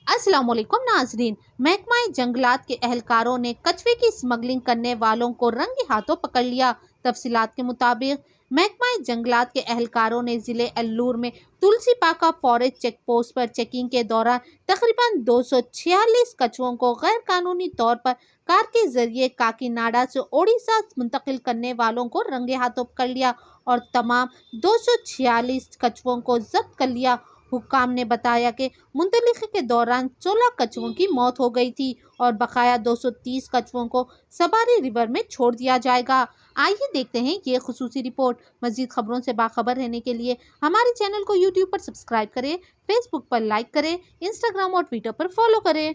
अस्सलाम वालेकुम नाजरीन। महकमा जंगलात के एहलकारों ने कछुए की स्मगलिंग करने वालों को रंगे हाथों पकड़ लिया। तफसीलात के मुताबिक महकमा जंगलात के एहलकारों ने ज़िले अल्लूर में तुलसी पाका फॉरेस्ट चेक पोस्ट पर चेकिंग के दौरान तकरीबन 246 कछुओं को गैर कानूनी तौर पर कार के जरिए काकीनाडा से ओडिशा मुंतकिल करने वालों को रंगे हाथों पकड़ लिया और तमाम 246 कछुओं को जब्त कर लिया। हुक्काम ने बताया कि मुंतलिकी के दौरान 16 कछुओं की मौत हो गई थी और बकाया 230 कछुओं को सबारी रिवर में छोड़ दिया जाएगा। आइए देखते हैं ये खुसूसी रिपोर्ट। मजीद खबरों से बाखबर रहने के लिए हमारे चैनल को यूट्यूब पर सब्सक्राइब करें, फेसबुक पर लाइक करें, इंस्टाग्राम और ट्विटर पर फॉलो करें।